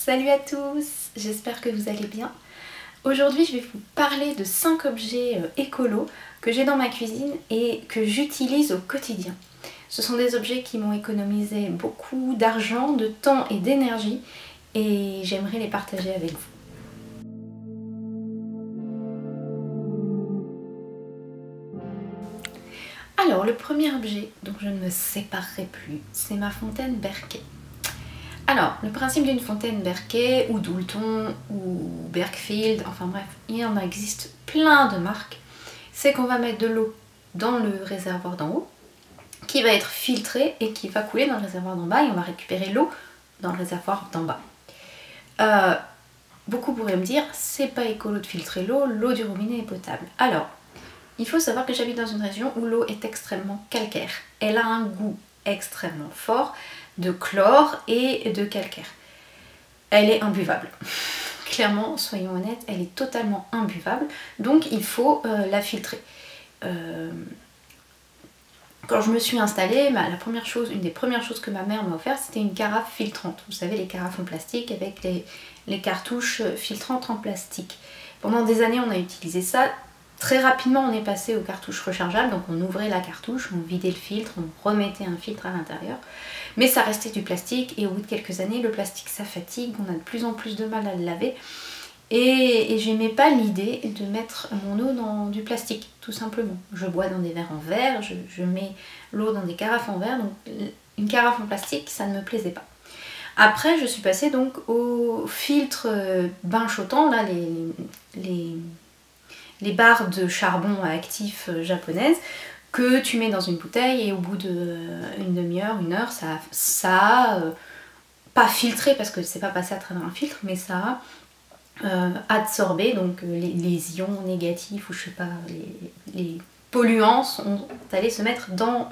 Salut à tous, j'espère que vous allez bien. Aujourd'hui je vais vous parler de 5 objets écolos que j'ai dans ma cuisine et que j'utilise au quotidien. Ce sont des objets qui m'ont économisé beaucoup d'argent, de temps et d'énergie et j'aimerais les partager avec vous. Alors le premier objet dont je ne me séparerai plus, c'est ma fontaine Berquet. Alors, le principe d'une fontaine Berquet ou Doulton ou Berkfield, enfin bref, il y en existe plein de marques, c'est qu'on va mettre de l'eau dans le réservoir d'en haut, qui va être filtrée et qui va couler dans le réservoir d'en bas et on va récupérer l'eau dans le réservoir d'en bas. Beaucoup pourraient me dire, c'est pas écolo de filtrer l'eau du robinet est potable. Alors, il faut savoir que j'habite dans une région où l'eau est extrêmement calcaire. Elle a un goût extrêmement fort de chlore et de calcaire. Elle est imbuvable. Clairement, soyons honnêtes, elle est totalement imbuvable, donc il faut la filtrer. Quand je me suis installée, une des premières choses que ma mère m'a offert, c'était une carafe filtrante. Vous savez, les carafes en plastique avec les cartouches filtrantes en plastique. Pendant des années, on a utilisé ça. Très rapidement, on est passé aux cartouches rechargeables, donc on ouvrait la cartouche, on vidait le filtre, on remettait un filtre à l'intérieur. Mais ça restait du plastique et au bout de quelques années, le plastique ça fatigue, on a de plus en plus de mal à le laver. Et j'aimais pas l'idée de mettre mon eau dans du plastique, tout simplement. Je bois dans des verres en verre, je mets l'eau dans des carafes en verre, donc une carafe en plastique, ça ne me plaisait pas. Après, je suis passée donc au filtre bain chautant, là, les barres de charbon actif japonaises que tu mets dans une bouteille et au bout d'une demi-heure, une heure, ça a pas filtré parce que c'est pas passé à travers un filtre, mais ça a absorbé donc les ions négatifs ou je sais pas, les polluants sont allés se mettre dans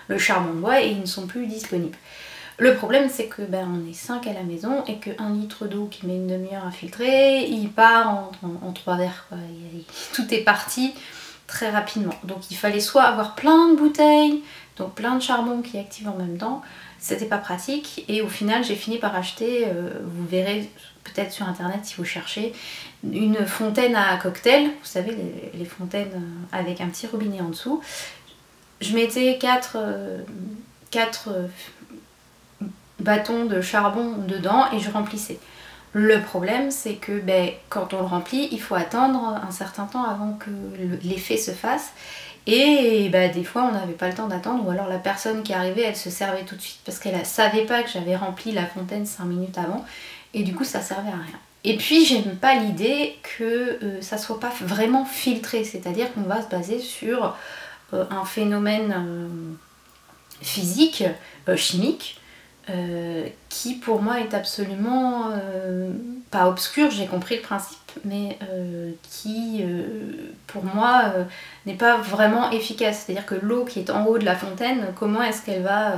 le charbon de bois et ils ne sont plus disponibles. Le problème c'est que on est 5 à la maison et que 1 litre d'eau qui met une demi-heure à filtrer, il part en 3 verres quoi. Tout est parti très rapidement. Donc il fallait soit avoir plein de bouteilles, donc plein de charbon qui active en même temps, c'était pas pratique et au final j'ai fini par acheter, vous verrez peut-être sur internet si vous cherchez, une fontaine à cocktail, vous savez les fontaines avec un petit robinet en dessous. Je mettais 4 bâtons de charbon dedans et je remplissais. Le problème c'est que quand on le remplit, il faut attendre un certain temps avant que l'effet se fasse et des fois on n'avait pas le temps d'attendre ou alors la personne qui arrivait elle se servait tout de suite parce qu'elle ne savait pas que j'avais rempli la fontaine 5 minutes avant et du coup ça servait à rien. Et puis j'aime pas l'idée que ça soit pas vraiment filtré, c'est-à-dire qu'on va se baser sur un phénomène physique, chimique, qui pour moi est absolument pas obscur, j'ai compris le principe, mais qui pour moi n'est pas vraiment efficace. C'est-à-dire que l'eau qui est en haut de la fontaine, comment est-ce qu'elle va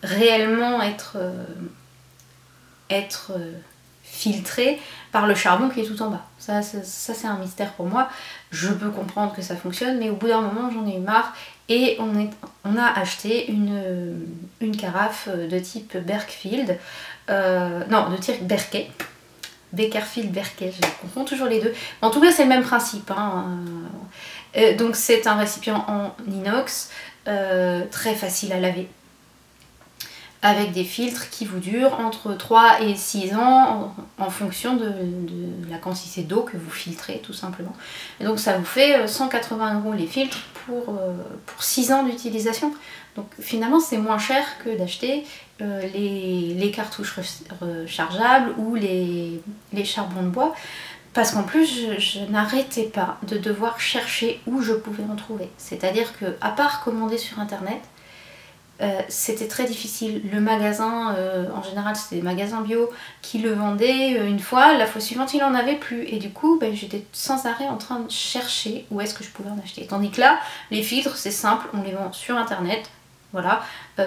réellement être filtrée par le charbon qui est tout en bas. Ça c'est un mystère pour moi. Je peux comprendre que ça fonctionne, mais au bout d'un moment j'en ai eu marre et on a acheté une carafe de type Berkfield, non de type Berquet, Beckerfield Berquet, je confonds toujours les deux. En tout cas c'est le même principe, hein. Donc c'est un récipient en inox, très facile à laver, avec des filtres qui vous durent entre 3 et 6 ans en fonction de la quantité d'eau que vous filtrez tout simplement. Et donc ça vous fait 180 € les filtres pour 6 ans d'utilisation. Donc finalement c'est moins cher que d'acheter les cartouches rechargeables ou les charbons de bois. Parce qu'en plus je n'arrêtais pas de devoir chercher où je pouvais en trouver. C'est-à-dire que à part commander sur internet, c'était très difficile. Le magasin, en général c'était des magasins bio qui le vendaient une fois, la fois suivante il n'en avait plus et du coup j'étais sans arrêt en train de chercher où est-ce que je pouvais en acheter. Tandis que là, les filtres c'est simple, on les vend sur internet, voilà,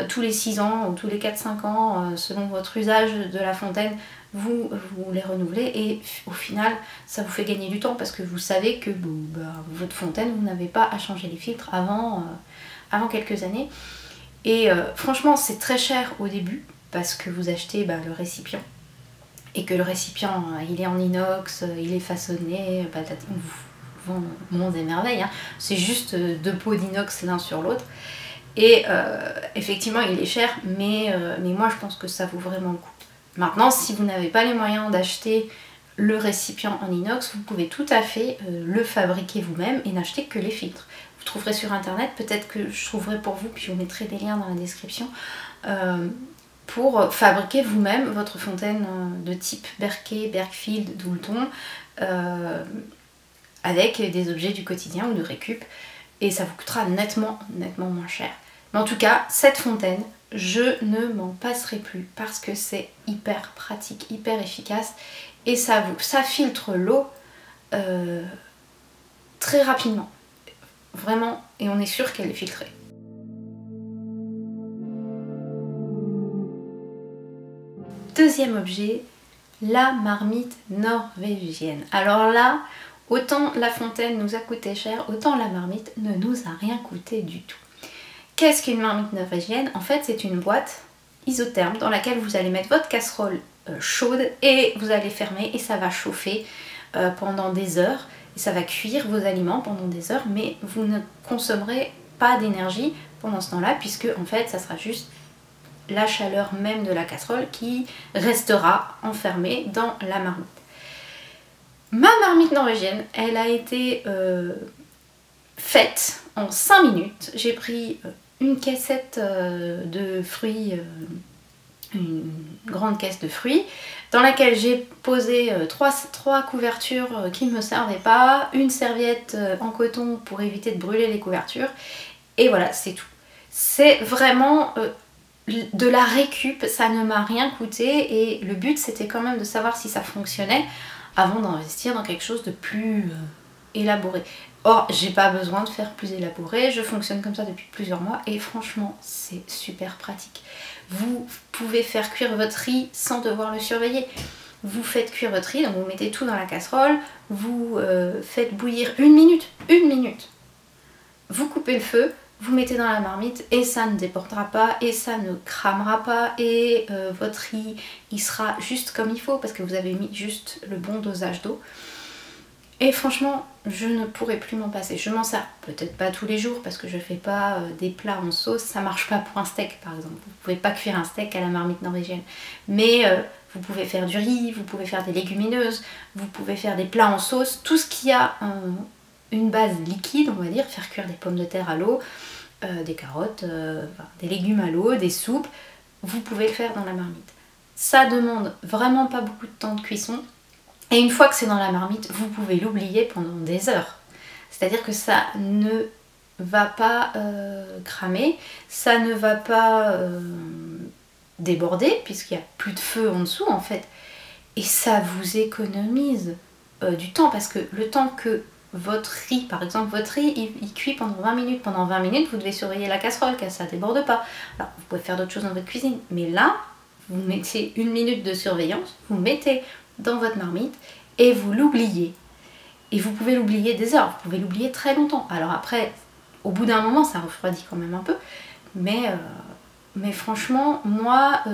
tous les 6 ans ou tous les 4-5 ans, selon votre usage de la fontaine, vous les renouvelez et au final ça vous fait gagner du temps parce que vous savez que votre fontaine, vous n'avez pas à changer les filtres avant quelques années. Et franchement c'est très cher au début parce que vous achetez le récipient et que le récipient il est en inox, il est façonné, monts et merveilles, hein. C'est juste deux pots d'inox l'un sur l'autre. Et effectivement il est cher, mais moi je pense que ça vaut vraiment le coup. Maintenant, si vous n'avez pas les moyens d'acheter le récipient en inox, vous pouvez tout à fait le fabriquer vous-même et n'acheter que les filtres. Vous trouverez sur internet, peut-être que je trouverai pour vous, puis je vous mettrai des liens dans la description, pour fabriquer vous-même votre fontaine de type Berkey, Berkfield, Doulton, avec des objets du quotidien ou de récup, et ça vous coûtera nettement moins cher. Mais en tout cas, cette fontaine, je ne m'en passerai plus parce que c'est hyper pratique, hyper efficace, et ça filtre l'eau très rapidement. Vraiment, et on est sûr qu'elle est filtrée. Deuxième objet, la marmite norvégienne. Alors là, autant la fontaine nous a coûté cher, autant la marmite ne nous a rien coûté du tout. Qu'est-ce qu'une marmite norvégienne? En fait, c'est une boîte isotherme dans laquelle vous allez mettre votre casserole chaude et vous allez fermer et ça va chauffer pendant des heures et ça va cuire vos aliments pendant des heures, mais vous ne consommerez pas d'énergie pendant ce temps-là puisque en fait ça sera juste la chaleur même de la casserole qui restera enfermée dans la marmite. Ma marmite norvégienne, elle a été faite en 5 minutes. J'ai pris une caissette de fruits, une grande caisse de fruits, dans laquelle j'ai posé trois couvertures qui ne me servaient pas, une serviette en coton pour éviter de brûler les couvertures, et voilà, c'est tout. C'est vraiment de la récup, ça ne m'a rien coûté, et le but c'était quand même de savoir si ça fonctionnait avant d'investir dans quelque chose de plus élaboré. Or, j'ai pas besoin de faire plus élaboré, je fonctionne comme ça depuis plusieurs mois et franchement, c'est super pratique. Vous pouvez faire cuire votre riz sans devoir le surveiller. Vous faites cuire votre riz, donc vous mettez tout dans la casserole, vous faites bouillir une minute. Vous coupez le feu, vous mettez dans la marmite et ça ne débordera pas et ça ne cramera pas et votre riz, il sera juste comme il faut parce que vous avez mis juste le bon dosage d'eau. Et franchement, je ne pourrais plus m'en passer. Je m'en sers peut-être pas tous les jours parce que je fais pas des plats en sauce. Ça marche pas pour un steak par exemple. Vous pouvez pas cuire un steak à la marmite norvégienne. Mais vous pouvez faire du riz, vous pouvez faire des légumineuses, vous pouvez faire des plats en sauce. Tout ce qui a une base liquide, on va dire. Faire cuire des pommes de terre à l'eau, des carottes, des légumes à l'eau, des soupes. Vous pouvez le faire dans la marmite. Ça demande vraiment pas beaucoup de temps de cuisson. Et une fois que c'est dans la marmite, vous pouvez l'oublier pendant des heures. C'est-à-dire que ça ne va pas cramer, ça ne va pas déborder, puisqu'il n'y a plus de feu en dessous en fait. Et ça vous économise du temps, parce que le temps que votre riz, par exemple, votre riz, il cuit pendant 20 minutes. Pendant 20 minutes, vous devez surveiller la casserole, que ça ne déborde pas. Alors, vous pouvez faire d'autres choses dans votre cuisine, mais là, vous mettez une minute de surveillance, vous mettez dans votre marmite et vous l'oubliez. Et vous pouvez l'oublier des heures, vous pouvez l'oublier très longtemps. Alors après, au bout d'un moment, ça refroidit quand même un peu, mais franchement, moi,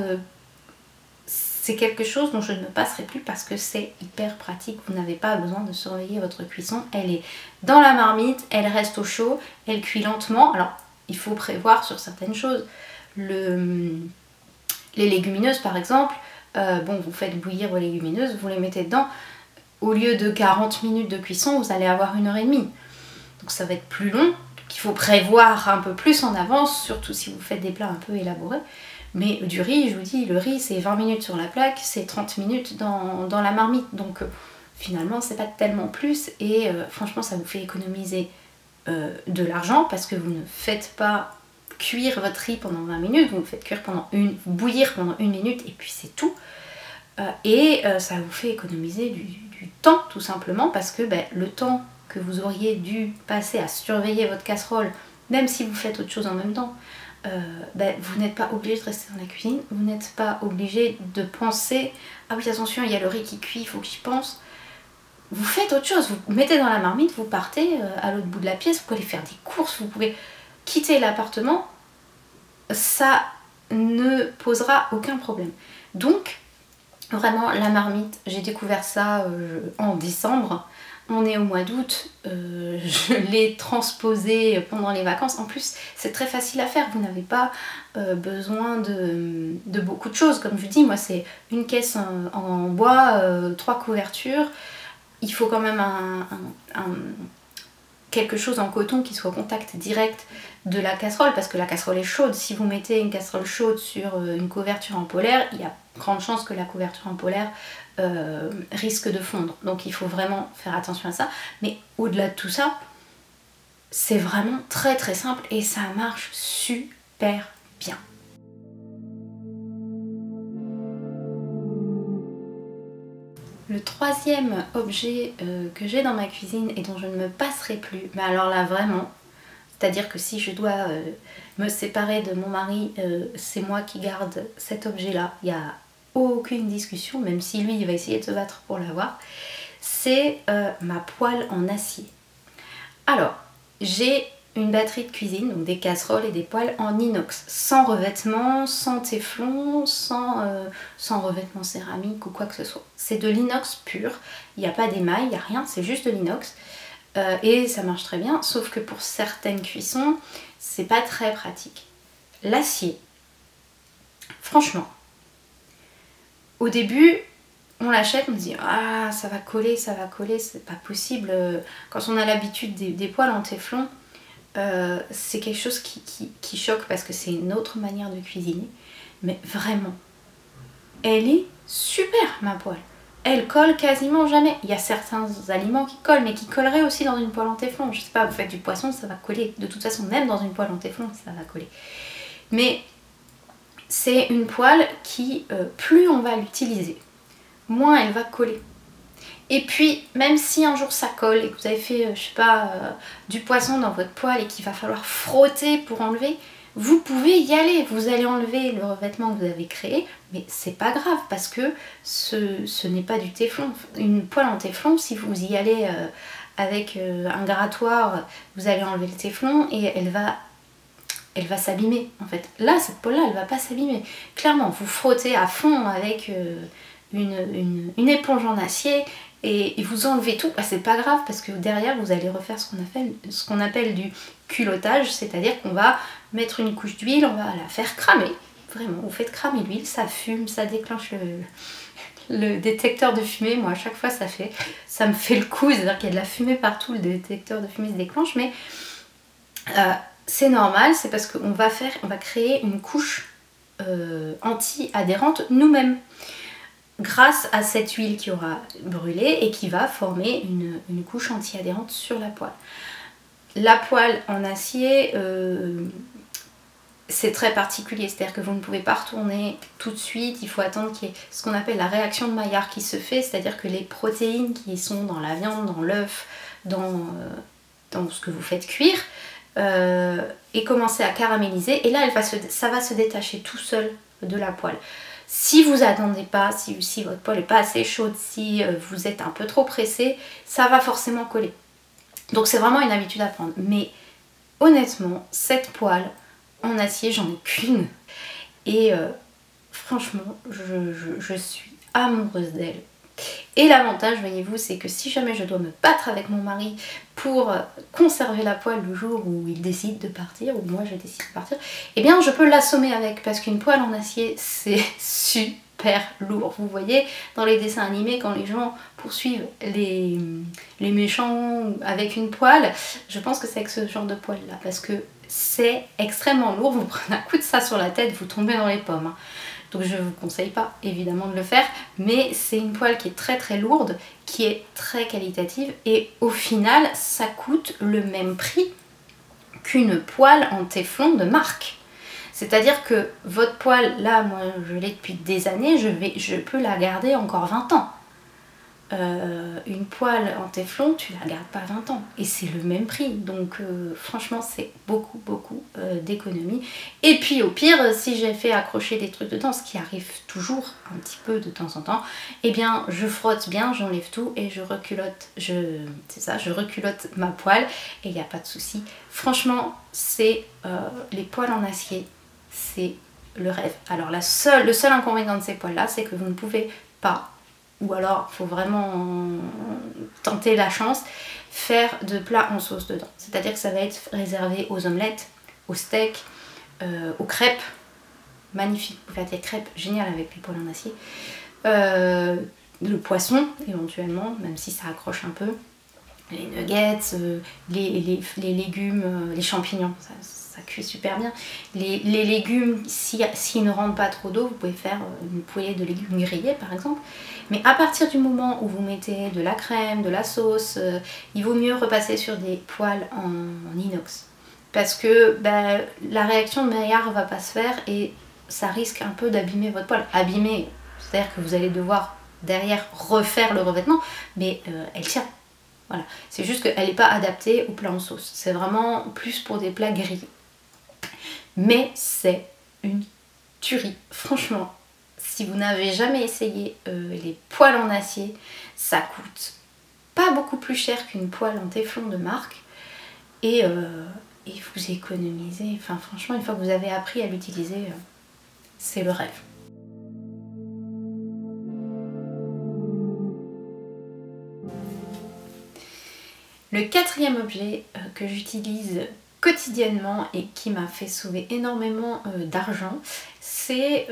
c'est quelque chose dont je ne me passerai plus parce que c'est hyper pratique. Vous n'avez pas besoin de surveiller votre cuisson, elle est dans la marmite, elle reste au chaud, elle cuit lentement. Alors, il faut prévoir sur certaines choses. Les légumineuses, par exemple, bon, vous faites bouillir vos légumineuses, vous les mettez dedans, au lieu de 40 minutes de cuisson, vous allez avoir 1h30. Donc ça va être plus long, donc il faut prévoir un peu plus en avance, surtout si vous faites des plats un peu élaborés. Mais du riz, je vous dis, le riz c'est 20 minutes sur la plaque, c'est 30 minutes dans la marmite, donc finalement c'est pas tellement plus, et franchement ça vous fait économiser de l'argent, parce que vous ne faites pas cuire votre riz pendant 20 minutes, vous le faites cuire bouillir pendant 1 minute et puis c'est tout. Et ça vous fait économiser du temps tout simplement, parce que le temps que vous auriez dû passer à surveiller votre casserole, même si vous faites autre chose en même temps, vous n'êtes pas obligé de rester dans la cuisine, vous n'êtes pas obligé de penser ah oui attention il y a le riz qui cuit, il faut que j'y pense. Vous faites autre chose, vous mettez dans la marmite, vous partez à l'autre bout de la pièce, vous pouvez aller faire des courses, vous pouvez quitter l'appartement, ça ne posera aucun problème. Donc Vraiment, la marmite, j'ai découvert ça en décembre. On est au mois d'août, je l'ai transposé pendant les vacances. En plus, c'est très facile à faire, vous n'avez pas besoin de beaucoup de choses. Comme je vous dis, moi c'est une caisse en bois, 3 couvertures. Il faut quand même quelque chose en coton qui soit au contact direct de la casserole, parce que la casserole est chaude. Si vous mettez une casserole chaude sur une couverture en polaire, il y a grande chance que la couverture en polaire risque de fondre. Donc il faut vraiment faire attention à ça. Mais au-delà de tout ça, c'est vraiment très très simple et ça marche super bien. Le troisième objet que j'ai dans ma cuisine et dont je ne me passerai plus, mais alors là vraiment, c'est-à-dire que si je dois me séparer de mon mari, c'est moi qui garde cet objet-là. Il n'y a aucune discussion, même si lui il va essayer de se battre pour l'avoir. C'est ma poêle en acier. Alors, j'ai une batterie de cuisine, donc des casseroles et des poêles en inox, sans revêtement, sans téflon, sans revêtement céramique ou quoi que ce soit. C'est de l'inox pur, il n'y a pas d'émail, il n'y a rien, c'est juste de l'inox. Et ça marche très bien, sauf que pour certaines cuissons, c'est pas très pratique. L'acier, franchement, au début, on l'achète, on se dit ah ça va coller, c'est pas possible. Quand on a l'habitude des poêles en téflon, c'est quelque chose qui choque parce que c'est une autre manière de cuisiner. Mais vraiment, elle est super ma poêle. Elle colle quasiment jamais. Il y a certains aliments qui collent, mais qui colleraient aussi dans une poêle en téflon. Je sais pas, vous faites du poisson, ça va coller. De toute façon, même dans une poêle en téflon, ça va coller. Mais c'est une poêle qui, plus on va l'utiliser, moins elle va coller. Et puis, même si un jour ça colle et que vous avez fait, je sais pas, du poisson dans votre poêle et qu'il va falloir frotter pour enlever, vous pouvez y aller. Vous allez enlever le revêtement que vous avez créé, mais c'est pas grave parce que ce n'est pas du téflon. Une poêle en téflon, si vous y allez avec un grattoir, vous allez enlever le téflon et elle va s'abîmer en fait. Là, cette poêle-là, elle va pas s'abîmer. Clairement, vous frottez à fond avec une éponge en acier et vous enlevez tout, bah, c'est pas grave parce que derrière vous allez refaire ce qu'on appelle du culottage, c'est-à-dire qu'on va mettre une couche d'huile, on va la faire cramer, vraiment, vous faites cramer l'huile, ça fume, ça déclenche le détecteur de fumée. Moi à chaque fois ça me fait le coup, c'est-à-dire qu'il y a de la fumée partout, le détecteur de fumée se déclenche, mais c'est normal, c'est parce qu'on va créer une couche anti-adhérente nous-mêmes, grâce à cette huile qui aura brûlé et qui va former une couche anti-adhérente sur la poêle. La poêle en acier, c'est très particulier, c'est-à-dire que vous ne pouvez pas retourner tout de suite, il faut attendre qu'il y ait ce qu'on appelle la réaction de Maillard qui se fait, c'est-à-dire que les protéines qui sont dans la viande, dans l'œuf, dans ce que vous faites cuire, et commencer à caraméliser, et là ça va se détacher tout seul de la poêle. Si vous attendez pas, si votre poêle n'est pas assez chaude, si vous êtes un peu trop pressé, ça va forcément coller. Donc c'est vraiment une habitude à prendre. Mais honnêtement, cette poêle en acier, j'en ai qu'une. Et franchement, je suis amoureuse d'elle. Et l'avantage, voyez-vous, c'est que si jamais je dois me battre avec mon mari pour conserver la poêle le jour où il décide de partir, ou moi je décide de partir, eh bien je peux l'assommer avec, parce qu'une poêle en acier, c'est super lourd. Vous voyez, dans les dessins animés, quand les gens poursuivent les méchants avec une poêle, je pense que c'est avec ce genre de poêle-là, parce que c'est extrêmement lourd. Vous prenez un coup de ça sur la tête, vous tombez dans les pommes, hein. Donc je ne vous conseille pas évidemment de le faire, mais c'est une poêle qui est très très lourde, qui est très qualitative, et au final ça coûte le même prix qu'une poêle en téflon de marque. C'est-à-dire que votre poêle, là moi je l'ai depuis des années, je peux la garder encore 20 ans. Une poêle en téflon, tu la gardes pas 20 ans et c'est le même prix, donc franchement c'est beaucoup d'économie. Et puis au pire, si j'ai fait accrocher des trucs dedans, ce qui arrive toujours un petit peu de temps en temps, eh bien je frotte bien, j'enlève tout et je reculotte, je reculotte ma poêle et il n'y a pas de souci. Franchement, c'est les poêles en acier, c'est le rêve. Alors le seul inconvénient de ces poêles là, c'est que vous ne pouvez pas, ou alors il faut vraiment tenter la chance, faire de plats en sauce dedans. C'est-à-dire que ça va être réservé aux omelettes, aux steaks, aux crêpes. Magnifique, vous faites des crêpes géniales avec les poêles en acier. Le poisson éventuellement, même si ça accroche un peu. Les nuggets, les légumes, les champignons, ça cuit super bien. Les légumes, s'ils ne rentrent pas trop d'eau, vous pouvez faire une poêlée de légumes grillés par exemple. Mais à partir du moment où vous mettez de la crème, de la sauce, il vaut mieux repasser sur des poêles en inox. Parce que la réaction de Maillard ne va pas se faire et ça risque un peu d'abîmer votre poêle. Abîmer, c'est-à-dire que vous allez devoir derrière refaire le revêtement, mais elle tient. Voilà, c'est juste qu'elle n'est pas adaptée aux plats en sauce. C'est vraiment plus pour des plats grillés. Mais c'est une tuerie. Franchement, si vous n'avez jamais essayé les poêles en acier, ça coûte pas beaucoup plus cher qu'une poêle en téflon de marque. Et vous économisez. Enfin, franchement, une fois que vous avez appris à l'utiliser, c'est le rêve. Le quatrième objet que j'utilise quotidiennement et qui m'a fait sauver énormément d'argent, c'est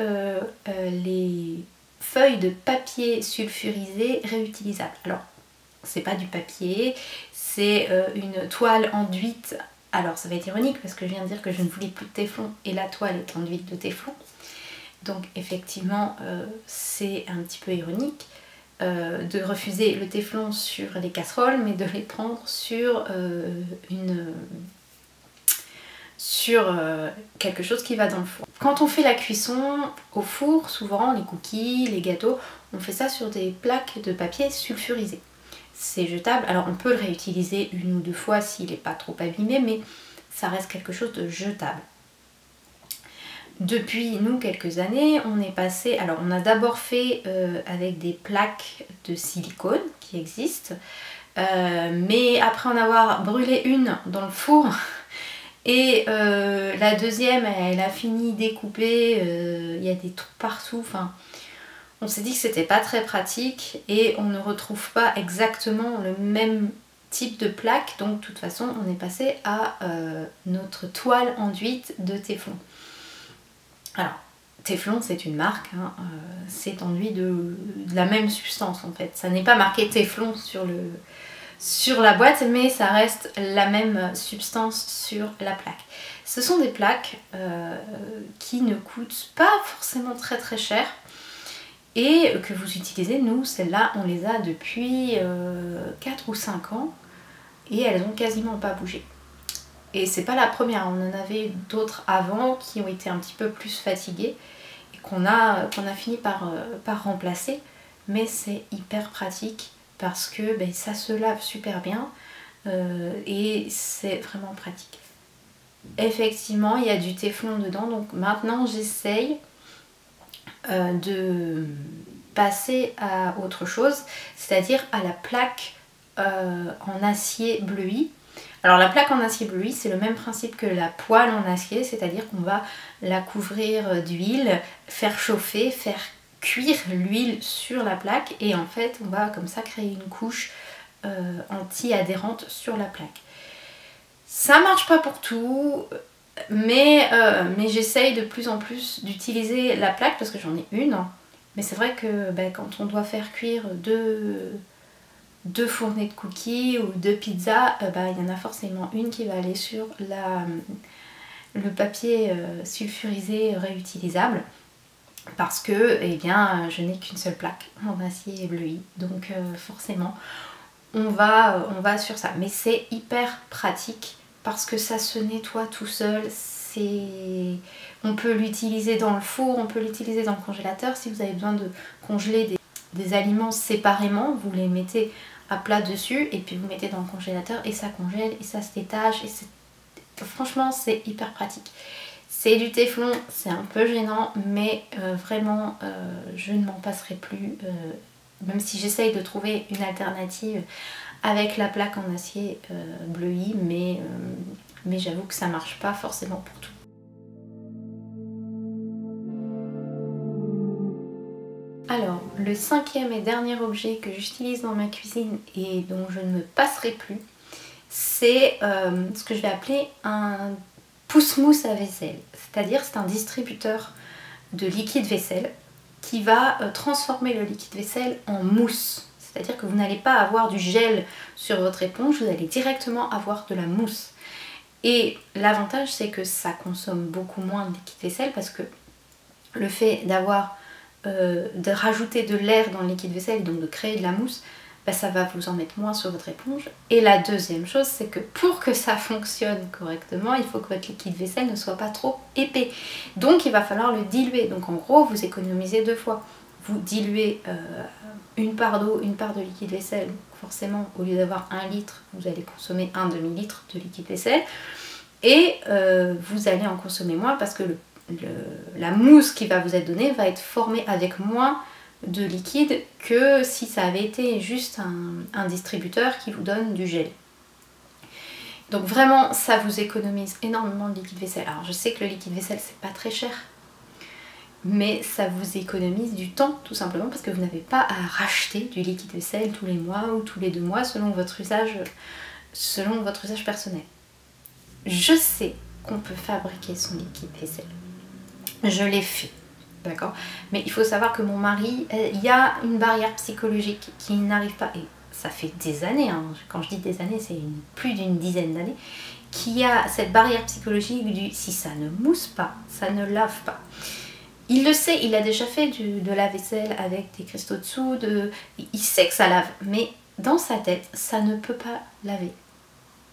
les feuilles de papier sulfurisé réutilisables. Alors, c'est pas du papier, c'est une toile enduite. Alors, ça va être ironique parce que je viens de dire que je ne voulais plus de téflon et la toile est enduite de téflon. Donc, effectivement, c'est un petit peu ironique. De refuser le téflon sur les casseroles, mais de les prendre sur quelque chose qui va dans le four. Quand on fait la cuisson au four, souvent les cookies, les gâteaux, on fait ça sur des plaques de papier sulfurisé. C'est jetable, alors on peut le réutiliser une ou deux fois s'il n'est pas trop abîmé, mais ça reste quelque chose de jetable. Depuis nous quelques années, on est passé, alors on a d'abord fait avec des plaques de silicone qui existent, mais après en avoir brûlé une dans le four et la deuxième elle a fini découpée, il y a des trous partout, enfin on s'est dit que c'était pas très pratique et on ne retrouve pas exactement le même type de plaque, donc de toute façon on est passé à notre toile enduite de téflon. Alors, téflon c'est une marque, hein, c'est enduit de la même substance en fait. Ça n'est pas marqué téflon sur la boîte, mais ça reste la même substance sur la plaque. Ce sont des plaques qui ne coûtent pas forcément très très cher et que vous utilisez. Nous, celles-là, on les a depuis 4 ou 5 ans et elles n'ont quasiment pas bougé. Et c'est pas la première, on en avait d'autres avant qui ont été un petit peu plus fatiguées et qu'on a fini par remplacer. Mais c'est hyper pratique parce que ça se lave super bien et c'est vraiment pratique. Effectivement, il y a du téflon dedans, donc maintenant j'essaye de passer à autre chose, c'est-à-dire à la plaque en acier bleui. Alors la plaque en acier bleui, c'est le même principe que la poêle en acier, c'est-à-dire qu'on va la couvrir d'huile, faire chauffer, faire cuire l'huile sur la plaque et en fait on va comme ça créer une couche anti-adhérente sur la plaque. Ça marche pas pour tout, mais j'essaye de plus en plus d'utiliser la plaque parce que j'en ai une, mais c'est vrai que quand on doit faire cuire deux fournées de cookies ou de pizzas, il y en a forcément une qui va aller sur le papier sulfurisé réutilisable parce que je n'ai qu'une seule plaque en acier bleui, donc forcément on va sur ça. Mais c'est hyper pratique parce que ça se nettoie tout seul, on peut l'utiliser dans le four, on peut l'utiliser dans le congélateur. Si vous avez besoin de congeler des aliments séparément, vous les mettez à plat dessus et puis vous mettez dans le congélateur et ça congèle et ça se détache et franchement c'est hyper pratique. C'est du téflon, c'est un peu gênant, mais vraiment je ne m'en passerai plus, même si j'essaye de trouver une alternative avec la plaque en acier bleui, mais j'avoue que ça marche pas forcément pour tout. Alors, le cinquième et dernier objet que j'utilise dans ma cuisine et dont je ne me passerai plus, c'est ce que je vais appeler un pousse-mousse à vaisselle. C'est-à-dire c'est un distributeur de liquide vaisselle qui va transformer le liquide vaisselle en mousse. C'est-à-dire que vous n'allez pas avoir du gel sur votre éponge, vous allez directement avoir de la mousse. Et l'avantage, c'est que ça consomme beaucoup moins de liquide vaisselle parce que le fait de rajouter de l'air dans le liquide vaisselle, donc de créer de la mousse, bah, ça va vous en mettre moins sur votre éponge. Et la deuxième chose, c'est que pour que ça fonctionne correctement, il faut que votre liquide vaisselle ne soit pas trop épais. Donc il va falloir le diluer. Donc en gros, vous économisez 2 fois. Vous diluez une part d'eau, une part de liquide vaisselle. Forcément, au lieu d'avoir 1 litre, vous allez consommer un demi-litre de liquide vaisselle. Et vous allez en consommer moins parce que la mousse qui va vous être donnée va être formée avec moins de liquide que si ça avait été juste un distributeur qui vous donne du gel. Donc vraiment, ça vous économise énormément de liquide vaisselle. Alors je sais que le liquide vaisselle, c'est pas très cher, mais ça vous économise du temps tout simplement parce que vous n'avez pas à racheter du liquide vaisselle tous les mois ou tous les 2 mois selon votre usage personnel. Je sais qu'on peut fabriquer son liquide vaisselle. Je l'ai fait, d'accord? Mais il faut savoir que mon mari, il y a une barrière psychologique qui n'arrive pas, et ça fait des années, hein, quand je dis des années, c'est plus d'une dizaine d'années, qui a cette barrière psychologique du si ça ne mousse pas, ça ne lave pas. Il le sait, il a déjà fait de la vaisselle avec des cristaux de soude, il sait que ça lave, mais dans sa tête, ça ne peut pas laver.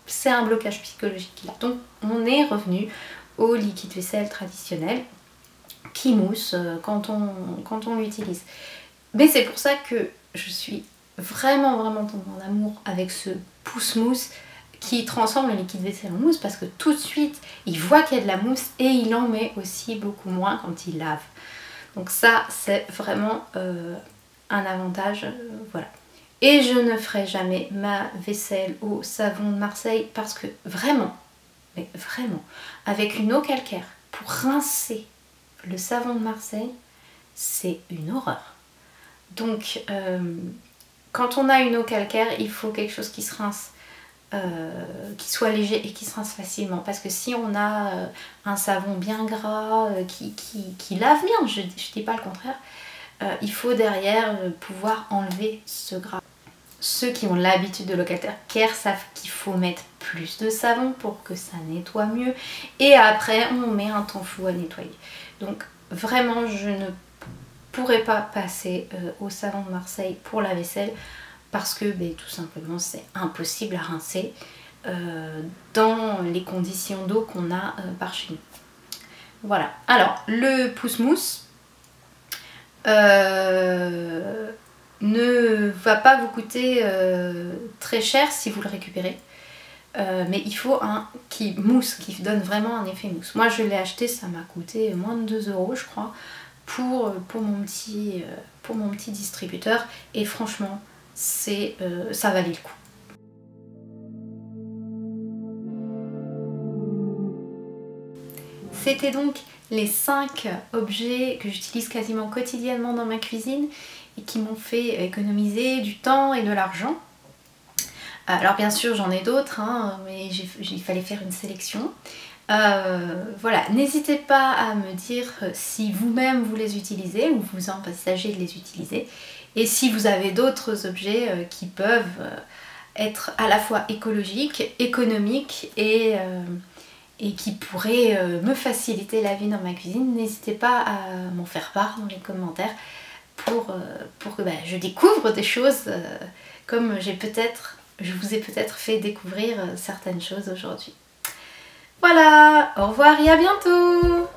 C'est un blocage psychologique qu'il a. Donc on est revenu au liquide vaisselle traditionnel qui mousse quand on l'utilise. Mais c'est pour ça que je suis vraiment tombée en amour avec ce pousse-mousse qui transforme le liquide vaisselle en mousse parce que tout de suite il voit qu'il y a de la mousse et il en met aussi beaucoup moins quand il lave. Donc ça c'est vraiment un avantage, voilà. Et je ne ferai jamais ma vaisselle au savon de Marseille parce que vraiment, mais vraiment, avec une eau calcaire pour rincer le savon de Marseille, c'est une horreur. Donc quand on a une eau calcaire, il faut quelque chose qui se rince, qui soit léger et qui se rince facilement. Parce que si on a un savon bien gras, qui lave bien, je dis pas le contraire, il faut derrière pouvoir enlever ce gras. Ceux qui ont l'habitude de l'eau calcaire savent qu'il faut mettre plus de savon pour que ça nettoie mieux. Et après, on met un temps fou à nettoyer. Donc vraiment, je ne pourrais pas passer au savon de Marseille pour la vaisselle parce que tout simplement, c'est impossible à rincer dans les conditions d'eau qu'on a par chez nous. Voilà. Alors, le pousse-mousse ne va pas vous coûter très cher si vous le récupérez. Mais il faut un qui mousse, qui donne vraiment un effet mousse. Moi je l'ai acheté, ça m'a coûté moins de 2 € je crois pour mon petit distributeur et franchement ça valait le coup. C'était donc les 5 objets que j'utilise quasiment quotidiennement dans ma cuisine et qui m'ont fait économiser du temps et de l'argent. Alors bien sûr j'en ai d'autres, hein, mais il fallait faire une sélection. Voilà, n'hésitez pas à me dire si vous-même vous les utilisez ou vous envisagez de les utiliser. Et si vous avez d'autres objets qui peuvent être à la fois écologiques, économiques et qui pourraient me faciliter la vie dans ma cuisine, n'hésitez pas à m'en faire part dans les commentaires pour que je découvre des choses comme je vous ai peut-être fait découvrir certaines choses aujourd'hui. Voilà, au revoir et à bientôt!